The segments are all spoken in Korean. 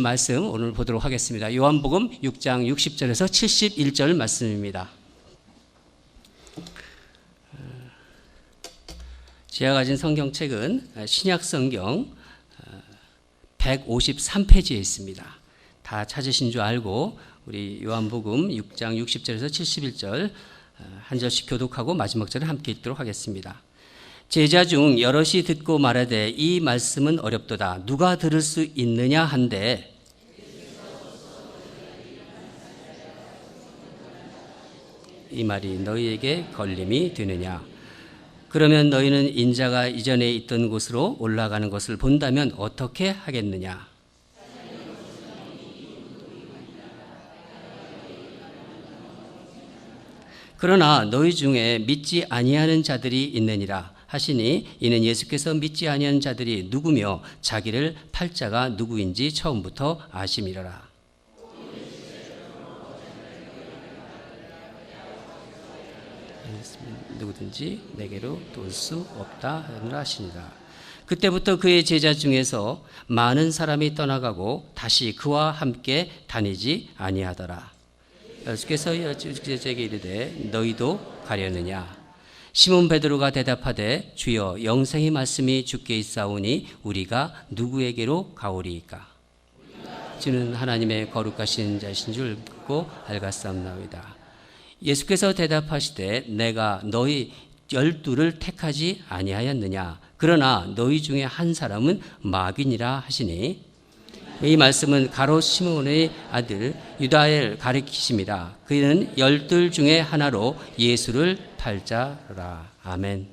말씀 오늘 보도록 하겠습니다. 요한복음 6장 60절에서 71절 말씀입니다. 제가 가진 성경책은 신약 성경 153페이지에 있습니다. 다 찾으신 줄 알고 우리 요한복음 6장 60절에서 71절 한 절씩 교독하고 마지막 절을 함께 읽도록 하겠습니다. 제자 중 여럿이 듣고 말하되 이 말씀은 어렵도다. 누가 들을 수 있느냐 한데 이 말이 너희에게 걸림이 되느냐. 그러면 너희는 인자가 이전에 있던 곳으로 올라가는 것을 본다면 어떻게 하겠느냐. 그러나 너희 중에 믿지 아니하는 자들이 있느니라 하시니 이는 예수께서 믿지 아니하는 자들이 누구며 자기를 팔 자가 누구인지 처음부터 아심이로라. 누구든지 내게로 돌 수 없다 하시니라. 그때부터 그의 제자 중에서 많은 사람이 떠나가고 다시 그와 함께 다니지 아니하더라. 예수께서 제자에게 이르되 너희도 가려느냐. 시몬 베드로가 대답하되 주여 영생의 말씀이 주께 있사오니 우리가 누구에게로 가오리이까. 주는 하나님의 거룩하신 자신 줄 믿고 알갔사옵나이다. 예수께서 대답하시되 내가 너희 12를 택하지 아니하였느냐. 그러나 너희 중에 한 사람은 마귀니라 하시니 이 말씀은 가롯 시몬의 아들 유다엘 가리키심이라. 그는 12 중에 하나로 예수를 팔 자라. 아멘.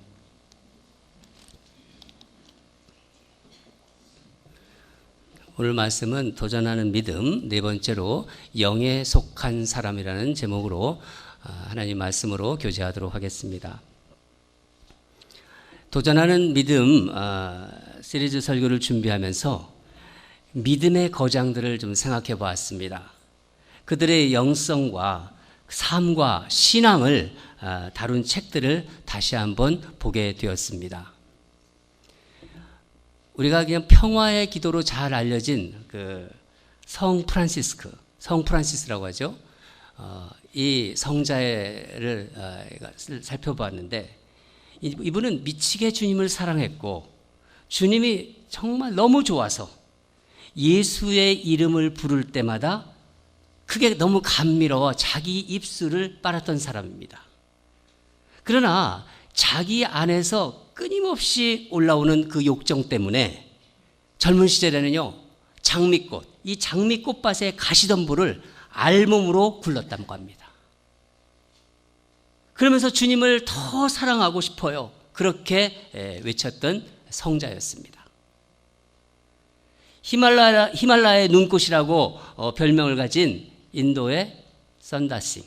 오늘 말씀은 도전하는 믿음, 네 번째로 영에 속한 사람이라는 제목으로 하나님 말씀으로 교제하도록 하겠습니다. 도전하는 믿음 시리즈 설교를 준비하면서 믿음의 거장들을 좀 생각해 보았습니다. 그들의 영성과 삶과 신앙을 다룬 책들을 다시 한번 보게 되었습니다. 우리가 그냥 평화의 기도로 잘 알려진 그 성 프란시스라고 하죠. 이 성자를 살펴보았는데 이분은 미치게 주님을 사랑했고 주님이 정말 너무 좋아서 예수의 이름을 부를 때마다 그게 너무 감미로워 자기 입술을 빨았던 사람입니다. 그러나 자기 안에서 끊임없이 올라오는 그 욕정 때문에 젊은 시절에는요, 이 장미꽃밭에 가시덤불을 알몸으로 굴렀다고 합니다. 그러면서 주님을 더 사랑하고 싶어요. 그렇게 외쳤던 성자였습니다. 히말라야의 눈꽃이라고 별명을 가진 인도의 선다싱.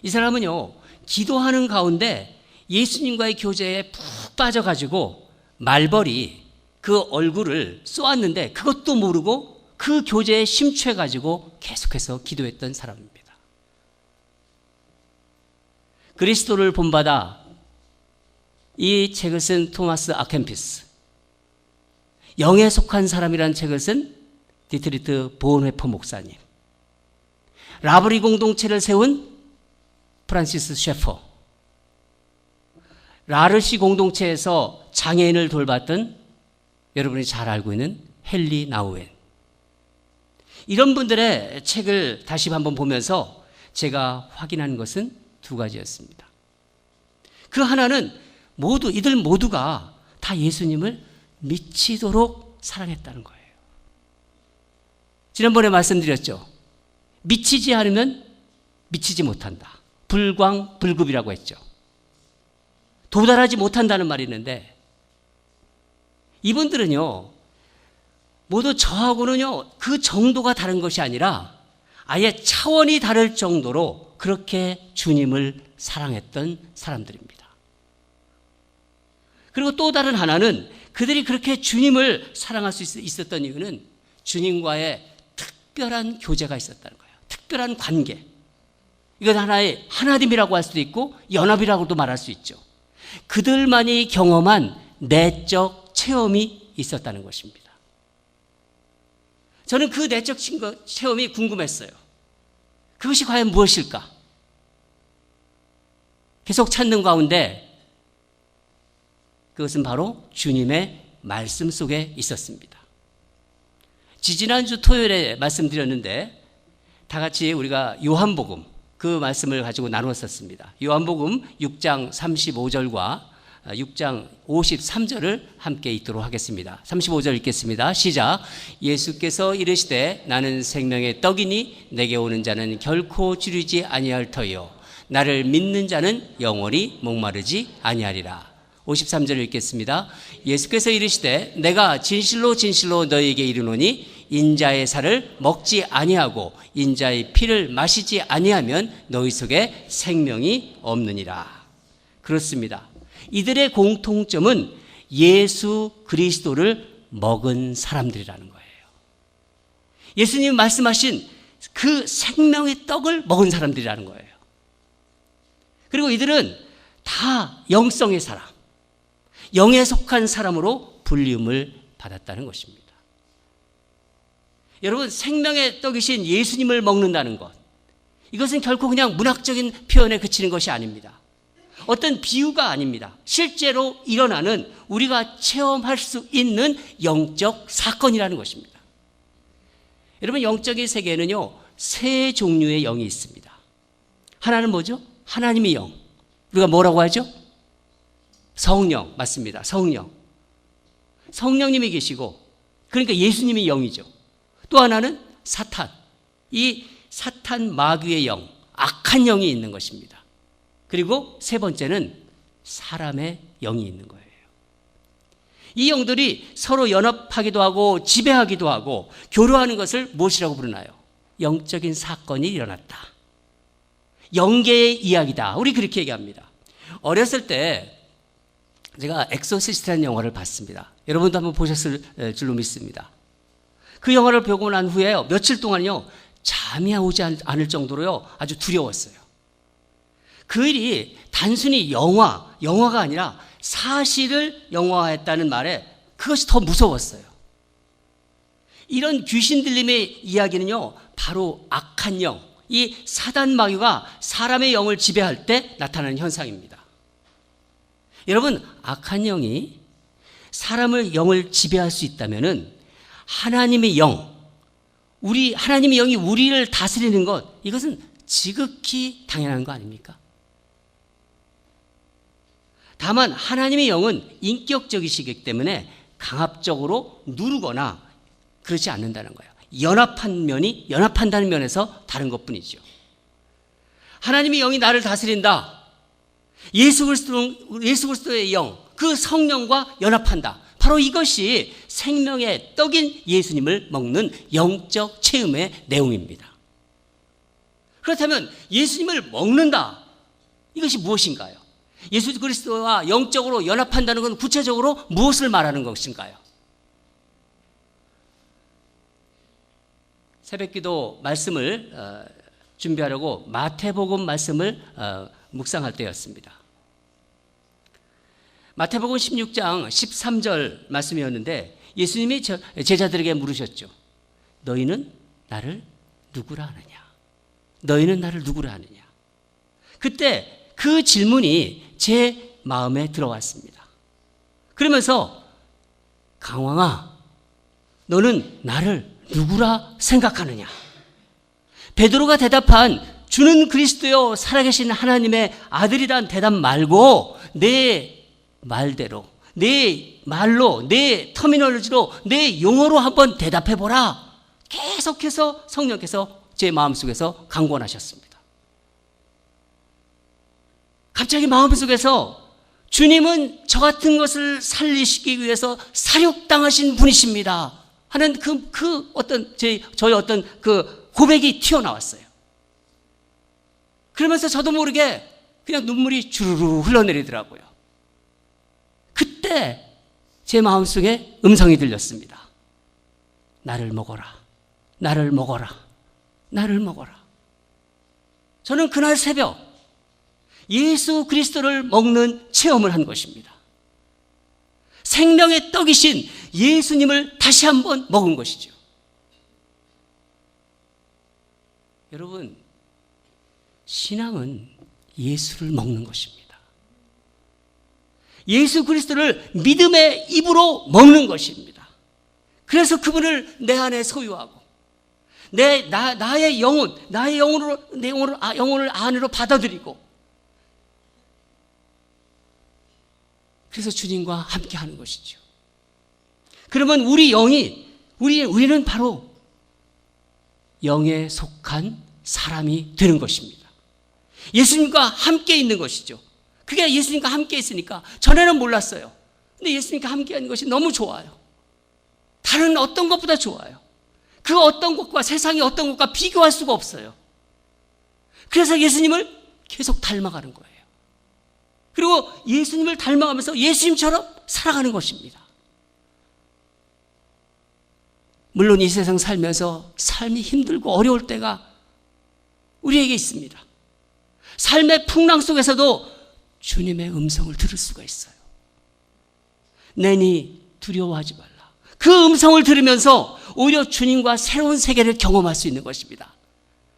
이 사람은요, 기도하는 가운데 예수님과의 교제에 푹 빠져가지고 말벌이 그 얼굴을 쏘았는데 그것도 모르고 그 교제에 심취해가지고 계속해서 기도했던 사람입니다. 그리스도를 본받아 이 책을 쓴 토마스 아켄피스, 영에 속한 사람이라는 책을 쓴 디트리트 보은회퍼 목사님, 라브리 공동체를 세운 프란시스 셰퍼, 라르시 공동체에서 장애인을 돌봤던 여러분이 잘 알고 있는 헨리 나우엔, 이런 분들의 책을 다시 한번 보면서 제가 확인한 것은 두 가지였습니다. 그 하나는 이들 모두가 다 예수님을 미치도록 사랑했다는 거예요. 지난번에 말씀드렸죠. 미치지 않으면 미치지 못한다. 불광불급이라고 했죠. 도달하지 못한다는 말이 있는데 이분들은요, 모두 저하고는요, 그 정도가 다른 것이 아니라 아예 차원이 다를 정도로 그렇게 주님을 사랑했던 사람들입니다. 그리고 또 다른 하나는 그들이 그렇게 주님을 사랑할 수 있었던 이유는 주님과의 특별한 교제가 있었다는 거예요. 특별한 관계. 이건 하나의 하나님이라고 할 수도 있고 연합이라고도 말할 수 있죠. 그들만이 경험한 내적 체험이 있었다는 것입니다. 저는 그 내적 체험이 궁금했어요. 그것이 과연 무엇일까? 계속 찾는 가운데 그것은 바로 주님의 말씀 속에 있었습니다. 지지난주 토요일에 말씀드렸는데 다 같이 우리가 요한복음 그 말씀을 가지고 나누었었습니다. 요한복음 6장 35절과 6장 53절을 함께 읽도록 하겠습니다. 35절 읽겠습니다. 시작. 예수께서 이르시되 나는 생명의 떡이니 내게 오는 자는 결코 주리지 아니할 터요 나를 믿는 자는 영원히 목마르지 아니하리라. 53절 읽겠습니다. 예수께서 이르시되 내가 진실로 진실로 너희에게 이르노니 인자의 살을 먹지 아니하고 인자의 피를 마시지 아니하면 너희 속에 생명이 없느니라. 그렇습니다. 이들의 공통점은 예수 그리스도를 먹은 사람들이라는 거예요. 예수님이 말씀하신 그 생명의 떡을 먹은 사람들이라는 거예요. 그리고 이들은 다 영성의 사람, 영에 속한 사람으로 불림을 받았다는 것입니다. 여러분, 생명의 떡이신 예수님을 먹는다는 것, 이것은 결코 그냥 문학적인 표현에 그치는 것이 아닙니다. 어떤 비유가 아닙니다. 실제로 일어나는 우리가 체험할 수 있는 영적 사건이라는 것입니다. 여러분, 영적인 세계에는요, 세 종류의 영이 있습니다. 하나는 뭐죠? 하나님의 영. 우리가 뭐라고 하죠? 성령. 맞습니다. 성령. 성령님이 계시고, 그러니까 예수님이 영이죠. 또 하나는 사탄. 이 사탄 마귀의 영, 악한 영이 있는 것입니다. 그리고 세 번째는 사람의 영이 있는 거예요. 이 영들이 서로 연합하기도 하고 지배하기도 하고 교류하는 것을 무엇이라고 부르나요? 영적인 사건이 일어났다. 영계의 이야기다. 우리 그렇게 얘기합니다. 어렸을 때 제가 엑소시스트라는 영화를 봤습니다. 여러분도 한번 보셨을 줄로 믿습니다. 그 영화를 보고 난 후에 며칠 동안요, 잠이 오지 않을 정도로요, 아주 두려웠어요. 그 일이 단순히 영화가 아니라 사실을 영화화했다는 말에 그것이 더 무서웠어요. 이런 귀신 들림의 이야기는요, 바로 악한 영, 이 사단 마귀가 사람의 영을 지배할 때 나타나는 현상입니다. 여러분, 악한 영이 사람의 영을 지배할 수 있다면은 하나님의 영이 우리를 다스리는 것, 이것은 지극히 당연한 거 아닙니까? 다만 하나님의 영은 인격적이시기 때문에 강압적으로 누르거나 그렇지 않는다는 거예요. 연합한다는 면에서 다른 것뿐이죠. 하나님의 영이 나를 다스린다. 예수 그리스도의 영, 그 성령과 연합한다. 바로 이것이 생명의 떡인 예수님을 먹는 영적 체험의 내용입니다. 그렇다면 예수님을 먹는다. 이것이 무엇인가요? 예수 그리스도와 영적으로 연합한다는 건 구체적으로 무엇을 말하는 것인가요? 새벽기도 말씀을 준비하려고 마태복음 말씀을 묵상할 때였습니다. 마태복음 16장 13절 말씀이었는데 예수님이 제자들에게 물으셨죠. 너희는 나를 누구라 하느냐? 너희는 나를 누구라 하느냐? 그때 그 질문이 제 마음에 들어왔습니다. 그러면서 강왕아, 너는 나를 누구라 생각하느냐? 베드로가 대답한 주는 그리스도요 살아계신 하나님의 아들이란 대답 말고 내 말대로, 내 말로, 내 터미널로지로, 내 용어로 한번 대답해보라. 계속해서 성령께서 제 마음속에서 강권하셨습니다. 갑자기 마음속에서 주님은 저 같은 것을 살리시기 위해서 사육당하신 분이십니다 하는 저의 어떤 그 고백이 튀어나왔어요. 그러면서 저도 모르게 그냥 눈물이 주르르 흘러내리더라고요. 그때 제 마음속에 음성이 들렸습니다. 나를 먹어라. 나를 먹어라. 나를 먹어라. 저는 그날 새벽 예수 그리스도를 먹는 체험을 한 것입니다. 생명의 떡이신 예수님을 다시 한번 먹은 것이죠. 여러분, 신앙은 예수를 먹는 것입니다. 예수 그리스도를 믿음의 입으로 먹는 것입니다. 그래서 그분을 내 안에 소유하고 나의 영혼을 안으로 받아들이고, 그래서 주님과 함께 하는 것이죠. 그러면 우리는 바로 영에 속한 사람이 되는 것입니다. 예수님과 함께 있는 것이죠. 그게 예수님과 함께 있으니까, 전에는 몰랐어요. 근데 예수님과 함께 하는 것이 너무 좋아요. 다른 어떤 것보다 좋아요. 그 어떤 것과, 세상의 어떤 것과 비교할 수가 없어요. 그래서 예수님을 계속 닮아가는 거예요. 그리고 예수님을 닮아가면서 예수님처럼 살아가는 것입니다. 물론 이 세상 살면서 삶이 힘들고 어려울 때가 우리에게 있습니다. 삶의 풍랑 속에서도 주님의 음성을 들을 수가 있어요. 내니 두려워하지 말라. 그 음성을 들으면서 오히려 주님과 새로운 세계를 경험할 수 있는 것입니다.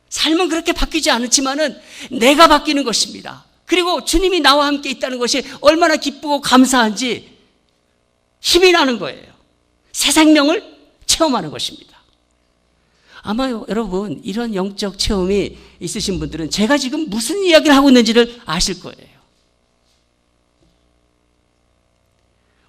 삶은 그렇게 바뀌지 않지만은 내가 바뀌는 것입니다. 그리고 주님이 나와 함께 있다는 것이 얼마나 기쁘고 감사한지 힘이 나는 거예요. 새 생명을 체험하는 것입니다. 아마 여러분, 이런 영적 체험이 있으신 분들은 제가 지금 무슨 이야기를 하고 있는지를 아실 거예요.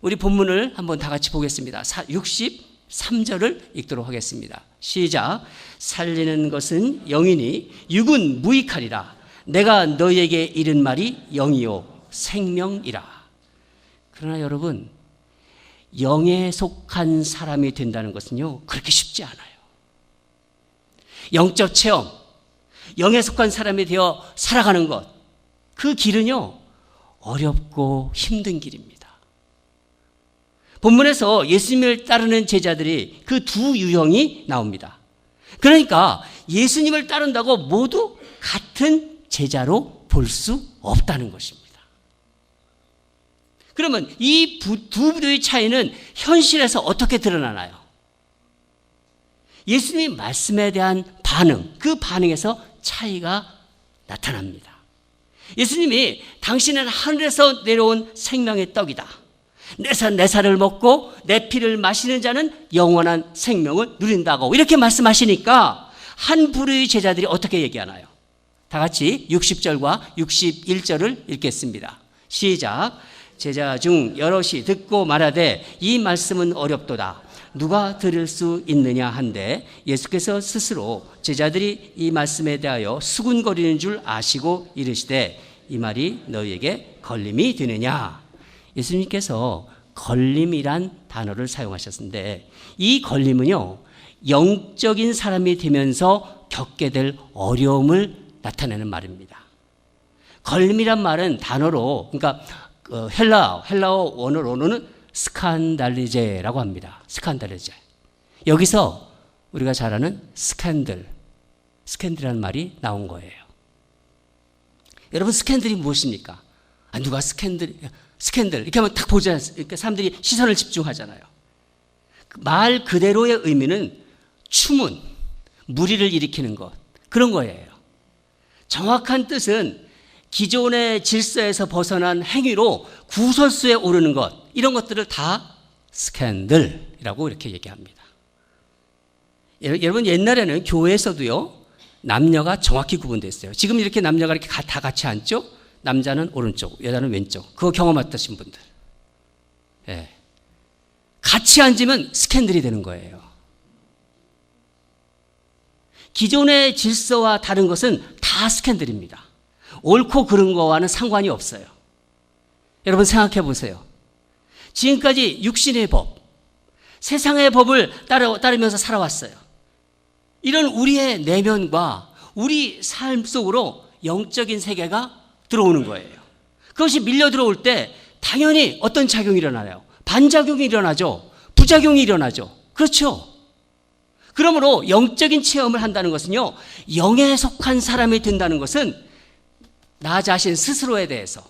우리 본문을 한번 다 같이 보겠습니다. 63절을 읽도록 하겠습니다. 시작. 살리는 것은 영이니 육은 무익하리라. 내가 너희에게 이른 말이 영이요 생명이라. 그러나 여러분, 영에 속한 사람이 된다는 것은요, 그렇게 쉽지 않아요. 영적 체험, 영에 속한 사람이 되어 살아가는 것, 그 길은요, 어렵고 힘든 길입니다. 본문에서 예수님을 따르는 제자들이 그 두 유형이 나옵니다. 그러니까 예수님을 따른다고 모두 같은 제자로 볼 수 없다는 것입니다. 그러면 이 두 부류의 차이는 현실에서 어떻게 드러나나요? 예수님의 말씀에 대한 반응, 그 반응에서 차이가 나타납니다. 예수님이 당신은 하늘에서 내려온 생명의 떡이다. 내 살을 먹고 내 피를 마시는 자는 영원한 생명을 누린다고 이렇게 말씀하시니까 한 부류의 제자들이 어떻게 얘기하나요? 다 같이 60절과 61절을 읽겠습니다. 시작. 제자 중 여럿이 듣고 말하되 이 말씀은 어렵도다. 누가 들을 수 있느냐 한데 예수께서 스스로 제자들이 이 말씀에 대하여 수군거리는 줄 아시고 이르시되 이 말이 너희에게 걸림이 되느냐. 예수님께서 걸림이란 단어를 사용하셨는데 이 걸림은요, 영적인 사람이 되면서 겪게 될 어려움을 나타내는 말입니다. 걸림이란 말은 단어로, 그러니까 헬라어 원어로는 스칸달리제라고 합니다. 스칸달리제. 여기서 우리가 잘 아는 스캔들이라는 말이 나온 거예요. 여러분, 스캔들이 무엇입니까? 누가 스캔들 이렇게 하면 딱 보지 않습니까? 사람들이 시선을 집중하잖아요. 말 그대로의 의미는 추문, 무리를 일으키는 것, 그런 거예요. 정확한 뜻은 기존의 질서에서 벗어난 행위로 구설수에 오르는 것, 이런 것들을 다 스캔들이라고 이렇게 얘기합니다. 여러분, 옛날에는 교회에서도요, 남녀가 정확히 구분됐어요. 지금 이렇게 남녀가 이렇게 다 같이 앉죠? 남자는 오른쪽, 여자는 왼쪽. 그거 경험하신 분들. 예. 같이 앉으면 스캔들이 되는 거예요. 기존의 질서와 다른 것은 다 스캔들입니다. 옳고 그른 거와는 상관이 없어요. 여러분 생각해 보세요. 지금까지 육신의 법, 세상의 법을 따르면서 살아왔어요. 이런 우리의 내면과 우리 삶 속으로 영적인 세계가 들어오는 거예요. 그것이 밀려 들어올 때 당연히 어떤 작용이 일어나요? 반작용이 일어나죠. 부작용이 일어나죠. 그렇죠? 그러므로 영적인 체험을 한다는 것은요, 영에 속한 사람이 된다는 것은 나 자신 스스로에 대해서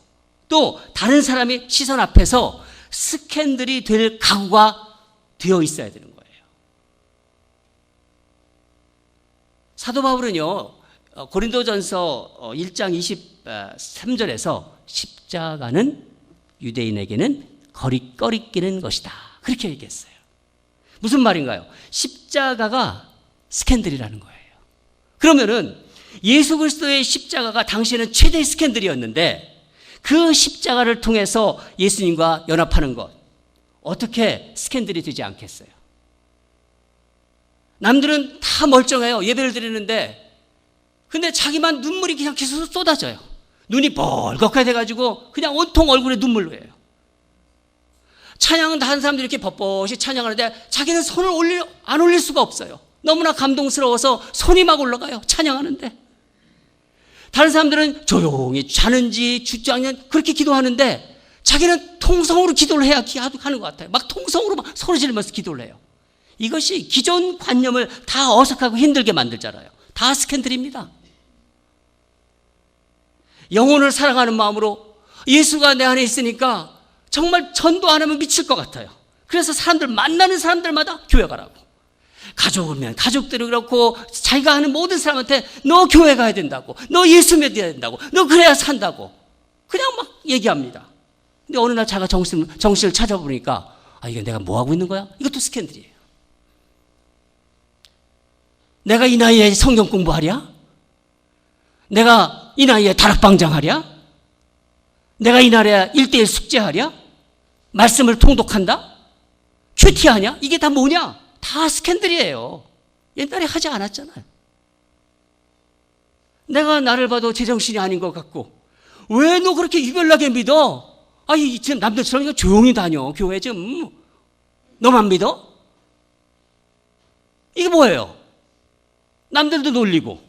또 다른 사람의 시선 앞에서 스캔들이 될 각오가 되어 있어야 되는 거예요. 사도 바울은요, 고린도전서 1장 23절에서 십자가는 유대인에게는 거리끼는 것이다. 그렇게 얘기했어요. 무슨 말인가요? 십자가가 스캔들이라는 거예요. 그러면은 예수 그리스도의 십자가가 당시에는 최대의 스캔들이었는데 그 십자가를 통해서 예수님과 연합하는 것, 어떻게 스캔들이 되지 않겠어요? 남들은 다 멀쩡해요. 예배를 드리는데 근데 자기만 눈물이 그냥 계속 쏟아져요. 눈이 벌겋게 돼가지고 그냥 온통 얼굴에 눈물로 해요. 찬양은 다른 사람들이 이렇게 벅벅이 찬양하는데 자기는 손을 안 올릴 수가 없어요. 너무나 감동스러워서 손이 막 올라가요. 찬양하는데. 다른 사람들은 조용히 자는지 주저앉는 그렇게 기도하는데 자기는 통성으로 기도를 해야 하는 것 같아요. 막 통성으로 막 소리 지르면서 기도를 해요. 이것이 기존 관념을 다 어색하고 힘들게 만들잖아요. 다 스캔들입니다. 영혼을 사랑하는 마음으로 예수가 내 안에 있으니까 정말 전도 안 하면 미칠 것 같아요. 그래서 사람들 만나는 사람들마다 교회 가라고. 가족이면 가족들이 그렇고 자기가 아는 모든 사람한테 너 교회 가야 된다고. 너 예수 믿어야 된다고. 너 그래야 산다고. 그냥 막 얘기합니다. 근데 어느 날 자기가 정신을 찾아보니까 이게 내가 뭐 하고 있는 거야? 이것도 스캔들이에요. 내가 이 나이에 성경 공부하랴? 내가 이 나이에 다락방장 하랴? 내가 이 나이에 1:1 숙제하랴? 말씀을 통독한다? 큐티하냐? 이게 다 뭐냐? 다 스캔들이에요. 옛날에 하지 않았잖아요. 내가 나를 봐도 제정신이 아닌 것 같고 왜 너 그렇게 유별나게 믿어? 지금 남들처럼 조용히 다녀. 교회 좀. 너만 믿어? 이게 뭐예요? 남들도 놀리고.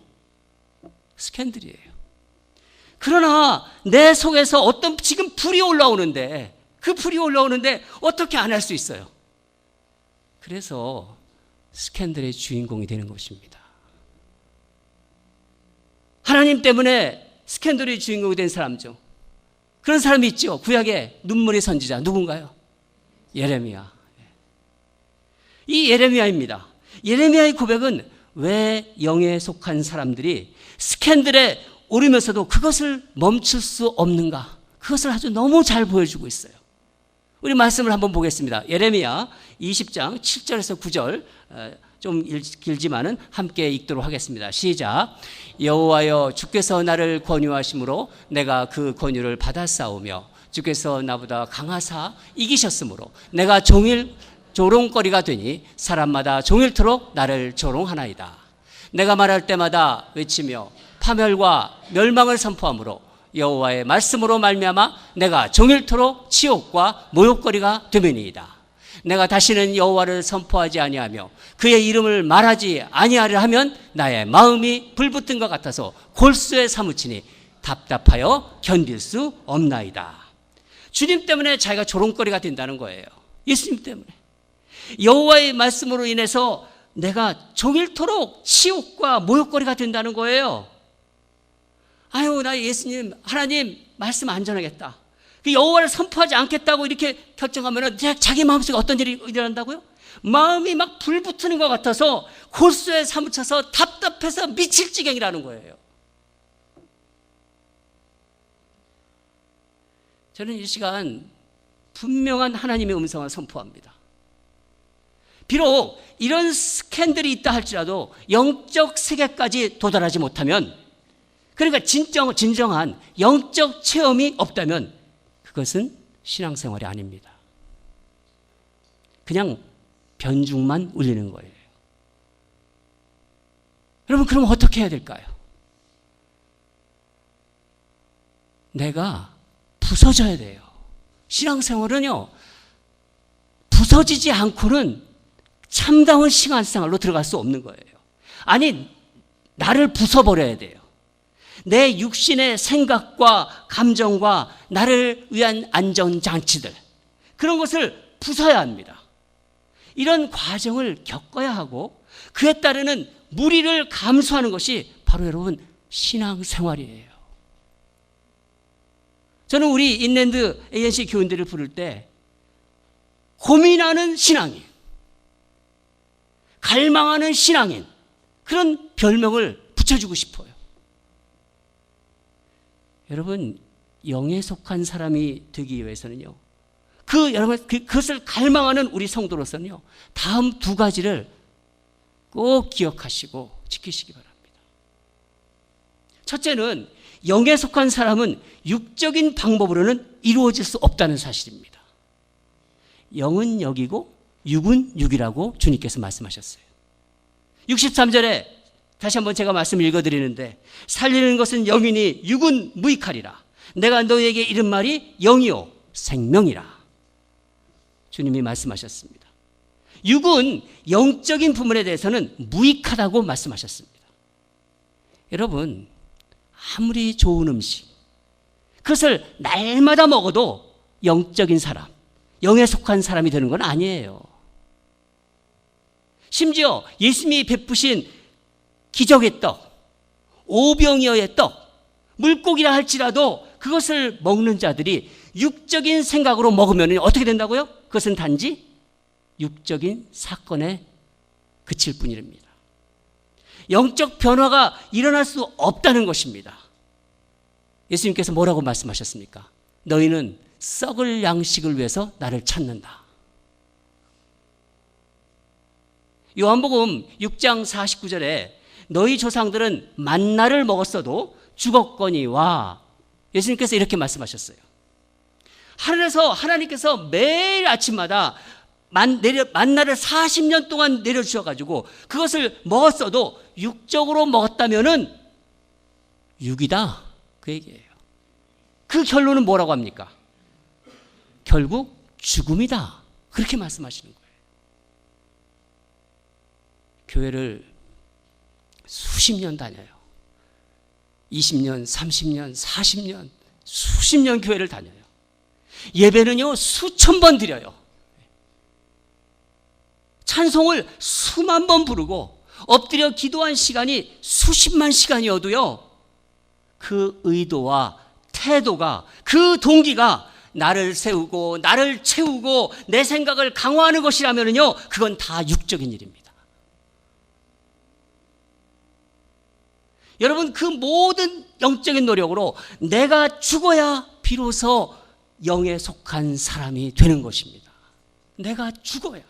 스캔들이에요. 그러나 내 속에서 어떤 지금 불이 올라오는데 그 불이 올라오는데 어떻게 안 할 수 있어요? 그래서 스캔들의 주인공이 되는 것입니다. 하나님 때문에 스캔들의 주인공이 된 사람죠. 그런 사람이 있죠. 구약의 눈물의 선지자 누군가요? 예레미야. 이 예레미야입니다. 예레미야의 고백은 왜 영에 속한 사람들이 스캔들에 오르면서도 그것을 멈출 수 없는가? 그것을 아주 너무 잘 보여주고 있어요. 우리 말씀을 한번 보겠습니다. 예레미야 20장 7절에서 9절 좀 길지만은 함께 읽도록 하겠습니다. 시작. 여호와여 주께서 나를 권유하심으로 내가 그 권유를 받아싸우며 주께서 나보다 강하사 이기셨으므로 내가 종일 조롱거리가 되니 사람마다 종일토록 나를 조롱하나이다. 내가 말할 때마다 외치며 파멸과 멸망을 선포하므로 여호와의 말씀으로 말미암아 내가 종일토록 치욕과 모욕거리가 되매니이다. 내가 다시는 여호와를 선포하지 아니하며 그의 이름을 말하지 아니하려 하면 나의 마음이 불붙은 것 같아서 골수에 사무치니 답답하여 견딜 수 없나이다. 주님 때문에 자기가 조롱거리가 된다는 거예요. 예수님 때문에. 여호와의 말씀으로 인해서 내가 종일토록 치욕과 모욕거리가 된다는 거예요. 나 예수님, 하나님 말씀 안 전하겠다. 여호와를 선포하지 않겠다고 이렇게 결정하면 자기 마음속에 어떤 일이 일어난다고요? 마음이 막 불붙는 것 같아서 골수에 사무쳐서 답답해서 미칠 지경이라는 거예요. 저는 이 시간 분명한 하나님의 음성을 선포합니다. 비록 이런 스캔들이 있다 할지라도 영적 세계까지 도달하지 못하면, 그러니까 진정한 영적 체험이 없다면 그것은 신앙생활이 아닙니다. 그냥 변죽만 울리는 거예요. 여러분, 그럼 어떻게 해야 될까요? 내가 부서져야 돼요. 신앙생활은요, 부서지지 않고는 참다운 신앙생활로 들어갈 수 없는 거예요. 아니, 나를 부숴버려야 돼요. 내 육신의 생각과 감정과 나를 위한 안전장치들, 그런 것을 부숴야 합니다. 이런 과정을 겪어야 하고 그에 따르는 무리를 감수하는 것이 바로 여러분 신앙생활이에요. 저는 우리 인랜드 ANC 교인들을 부를 때 고민하는 신앙인, 갈망하는 신앙인, 그런 별명을 붙여주고 싶어요. 여러분, 영에 속한 사람이 되기 위해서는요, 여러분, 그것을 갈망하는 우리 성도로서는요, 다음 두 가지를 꼭 기억하시고 지키시기 바랍니다. 첫째는, 영에 속한 사람은 육적인 방법으로는 이루어질 수 없다는 사실입니다. 영은 영이고 육은 육이라고 주님께서 말씀하셨어요. 63절에 다시 한번 제가 말씀 읽어드리는데, 살리는 것은 영이니 육은 무익하리라. 내가 너희에게 이른 말이 영이요 생명이라. 주님이 말씀하셨습니다. 육은 영적인 부분에 대해서는 무익하다고 말씀하셨습니다. 여러분, 아무리 좋은 음식, 그것을 날마다 먹어도 영적인 사람, 영에 속한 사람이 되는 건 아니에요. 심지어 예수님이 베푸신 기적의 떡, 오병이어의 떡, 물고기라 할지라도 그것을 먹는 자들이 육적인 생각으로 먹으면 어떻게 된다고요? 그것은 단지 육적인 사건에 그칠 뿐입니다. 영적 변화가 일어날 수 없다는 것입니다. 예수님께서 뭐라고 말씀하셨습니까? 너희는 썩을 양식을 위해서 나를 찾는다. 요한복음 6장 49절에 너희 조상들은 만나를 먹었어도 죽었거니와, 예수님께서 이렇게 말씀하셨어요. 하늘에서 하나님께서 매일 아침마다 만나를 40년 동안 내려주셔가지고 그것을 먹었어도 육적으로 먹었다면은 육이다, 그 얘기예요. 그 결론은 뭐라고 합니까? 결국 죽음이다, 그렇게 말씀하시는 거예요. 교회를 수십 년 다녀요. 20년, 30년, 40년, 수십 년 교회를 다녀요. 예배는요, 수천 번 드려요. 찬송을 수만 번 부르고 엎드려 기도한 시간이 수십만 시간이어도요, 그 의도와 태도가, 그 동기가 나를 세우고 나를 채우고 내 생각을 강화하는 것이라면요, 그건 다 육적인 일입니다. 여러분, 그 모든 영적인 노력으로 내가 죽어야 비로소 영에 속한 사람이 되는 것입니다. 내가 죽어야.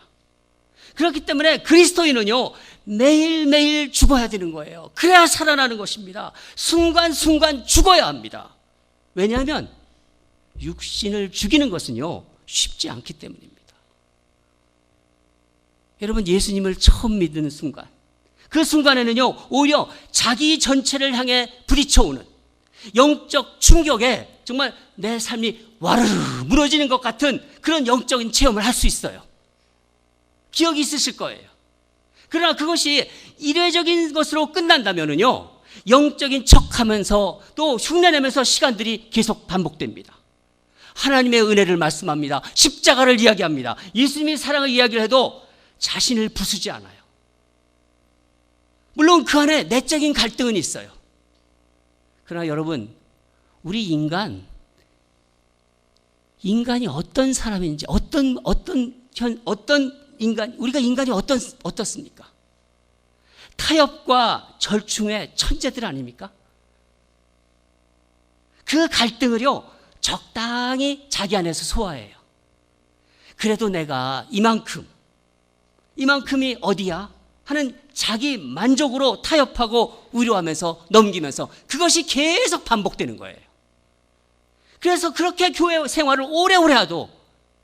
그렇기 때문에 그리스도인은요, 매일매일 죽어야 되는 거예요. 그래야 살아나는 것입니다. 순간순간 죽어야 합니다. 왜냐하면 육신을 죽이는 것은요, 쉽지 않기 때문입니다. 여러분, 예수님을 처음 믿는 순간, 그 순간에는요, 오히려 자기 전체를 향해 부딪혀오는 영적 충격에 정말 내 삶이 와르르 무너지는 것 같은 그런 영적인 체험을 할 수 있어요. 기억이 있으실 거예요. 그러나 그것이 이례적인 것으로 끝난다면은요, 영적인 척하면서 또 흉내내면서 시간들이 계속 반복됩니다. 하나님의 은혜를 말씀합니다. 십자가를 이야기합니다. 예수님의 사랑을 이야기를 해도 자신을 부수지 않아요. 물론 그 안에 내적인 갈등은 있어요. 그러나 여러분, 우리 인간이 어떤 사람인지, 우리가 인간이 어떻습니까? 타협과 절충의 천재들 아닙니까? 그 갈등을요, 적당히 자기 안에서 소화해요. 그래도 내가 이만큼이 어디야? 하는 자기 만족으로 타협하고 위로하면서 넘기면서 그것이 계속 반복되는 거예요. 그래서 그렇게 교회 생활을 오래오래 하도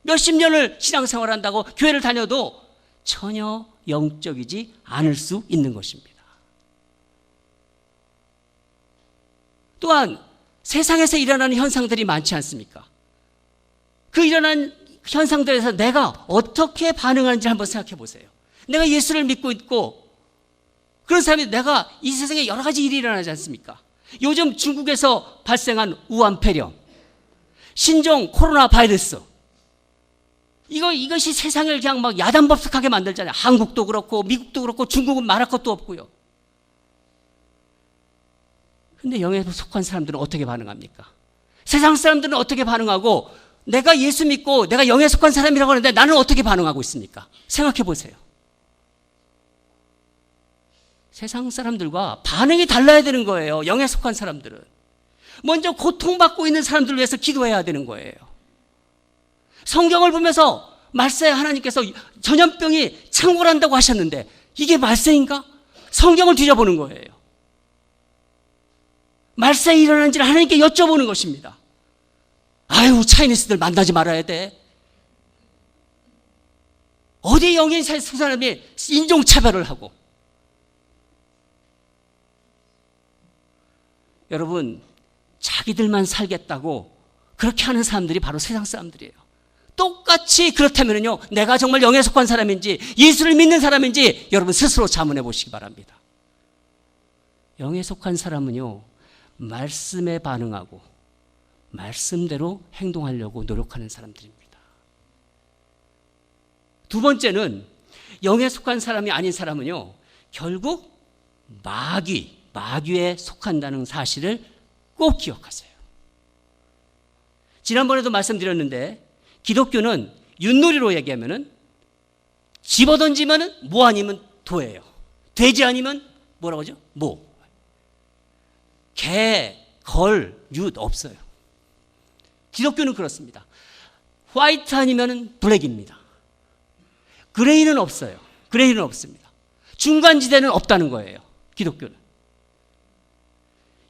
몇십 년을 신앙생활을 한다고 교회를 다녀도 전혀 영적이지 않을 수 있는 것입니다. 또한 세상에서 일어나는 현상들이 많지 않습니까? 그 일어난 현상들에서 내가 어떻게 반응하는지 한번 생각해 보세요. 내가 예수를 믿고 있고 그런 사람이 내가 이 세상에 여러 가지 일이 일어나지 않습니까? 요즘 중국에서 발생한 우한폐렴, 신종 코로나 바이러스, 이것이 세상을 그냥 막 야단법석하게 만들잖아요. 한국도 그렇고 미국도 그렇고 중국은 말할 것도 없고요. 근데 영에 속한 사람들은 어떻게 반응합니까? 세상 사람들은 어떻게 반응하고 내가 예수 믿고 내가 영에 속한 사람이라고 하는데 나는 어떻게 반응하고 있습니까? 생각해 보세요. 세상 사람들과 반응이 달라야 되는 거예요. 영에 속한 사람들은. 먼저 고통받고 있는 사람들을 위해서 기도해야 되는 거예요. 성경을 보면서 말세 하나님께서 전염병이 창궐한다고 하셨는데 이게 말세인가? 성경을 뒤져보는 거예요. 말세에 일어난지를 하나님께 여쭤보는 것입니다. 아유, 차이니스들 만나지 말아야 돼. 어디 영인 사람이 인종차별을 하고. 여러분, 자기들만 살겠다고 그렇게 하는 사람들이 바로 세상 사람들이에요. 똑같이 그렇다면요, 내가 정말 영에 속한 사람인지 예수를 믿는 사람인지 여러분 스스로 자문해 보시기 바랍니다. 영에 속한 사람은요, 말씀에 반응하고 말씀대로 행동하려고 노력하는 사람들입니다. 두 번째는 영에 속한 사람이 아닌 사람은요, 결국 마귀에 속한다는 사실을 꼭 기억하세요. 지난번에도 말씀드렸는데 기독교는 윷놀이로 얘기하면은 집어던지면은 모 아니면 도예요. 돼지 아니면 뭐라고 하죠? 모. 개, 걸, 윷 없어요. 기독교는 그렇습니다. 화이트 아니면은 블랙입니다. 그레이는 없어요. 그레이는 없습니다. 중간지대는 없다는 거예요. 기독교는.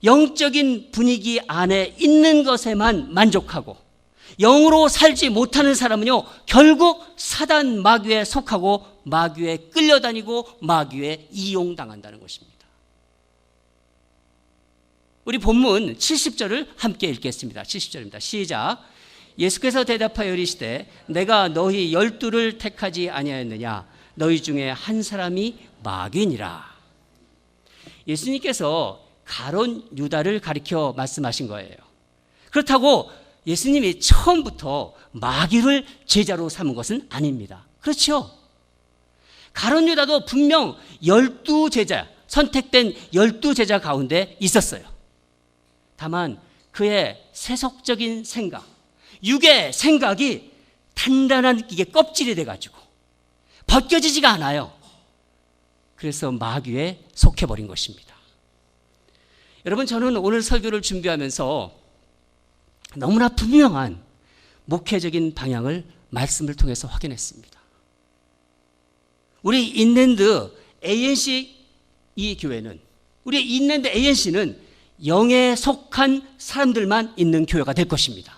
영적인 분위기 안에 있는 것에만 만족하고 영으로 살지 못하는 사람은요, 결국 사단 마귀에 속하고 마귀에 끌려다니고 마귀에 이용당한다는 것입니다. 우리 본문 70절을 함께 읽겠습니다. 70절입니다. 시작. 예수께서 대답하여 이르시되 내가 너희 12를 택하지 아니하였느냐? 너희 중에 한 사람이 마귀니라. 예수님께서 가론 유다를 가리켜 말씀하신 거예요. 그렇다고 예수님이 처음부터 마귀를 제자로 삼은 것은 아닙니다. 그렇죠? 가론 유다도 분명 12제자, 선택된 12제자 가운데 있었어요. 다만 그의 세속적인 생각, 육의 생각이 단단한 이게 껍질이 돼가지고 벗겨지지가 않아요. 그래서 마귀에 속해버린 것입니다. 여러분, 저는 오늘 설교를 준비하면서 너무나 분명한 목회적인 방향을 말씀을 통해서 확인했습니다. 우리 인랜드 ANC 이 교회는, 우리 인랜드 ANC는 영에 속한 사람들만 있는 교회가 될 것입니다.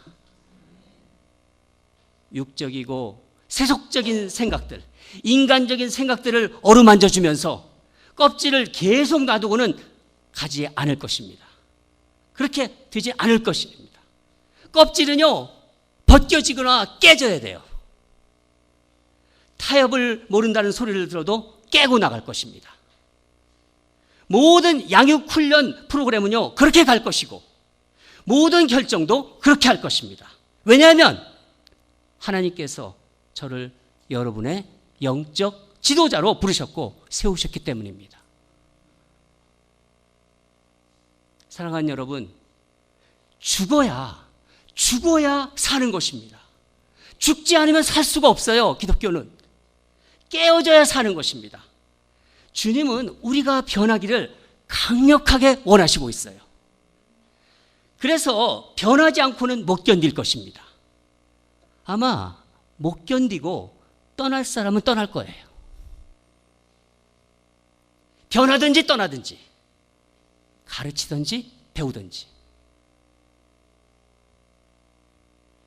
육적이고 세속적인 생각들, 인간적인 생각들을 어루만져 주면서 껍질을 계속 놔두고는 가지 않을 것입니다. 그렇게 되지 않을 것입니다. 껍질은요, 벗겨지거나 깨져야 돼요. 타협을 모른다는 소리를 들어도 깨고 나갈 것입니다. 모든 양육훈련 프로그램은요, 그렇게 갈 것이고 모든 결정도 그렇게 할 것입니다. 왜냐하면 하나님께서 저를 여러분의 영적 지도자로 부르셨고 세우셨기 때문입니다. 사랑하는 여러분, 죽어야 사는 것입니다. 죽지 않으면 살 수가 없어요. 기독교는 깨어져야 사는 것입니다. 주님은 우리가 변하기를 강력하게 원하시고 있어요. 그래서 변하지 않고는 못 견딜 것입니다. 아마 못 견디고 떠날 사람은 떠날 거예요. 변하든지 떠나든지, 가르치든지 배우든지.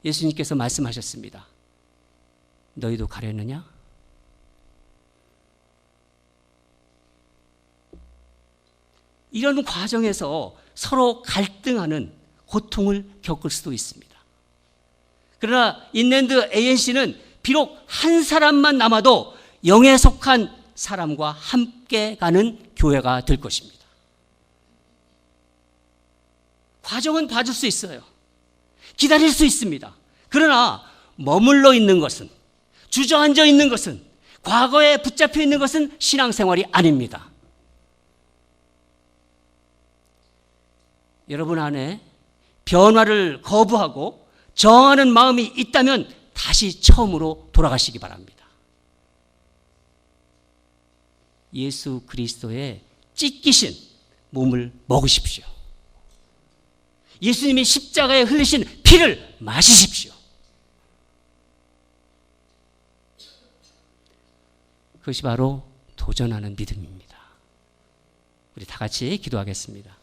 예수님께서 말씀하셨습니다. 너희도 가려느냐? 이런 과정에서 서로 갈등하는 고통을 겪을 수도 있습니다. 그러나 인랜드 ANC는 비록 한 사람만 남아도 영에 속한 사람과 함께 가는 교회가 될 것입니다. 과정은 봐줄 수 있어요. 기다릴 수 있습니다. 그러나 머물러 있는 것은, 주저앉아 있는 것은, 과거에 붙잡혀 있는 것은 신앙생활이 아닙니다. 여러분 안에 변화를 거부하고 저항하는 마음이 있다면 다시 처음으로 돌아가시기 바랍니다. 예수 그리스도의 찢기신 몸을 먹으십시오. 예수님이 십자가에 흘리신 피를 마시십시오. 그것이 바로 도전하는 믿음입니다. 우리 다 같이 기도하겠습니다.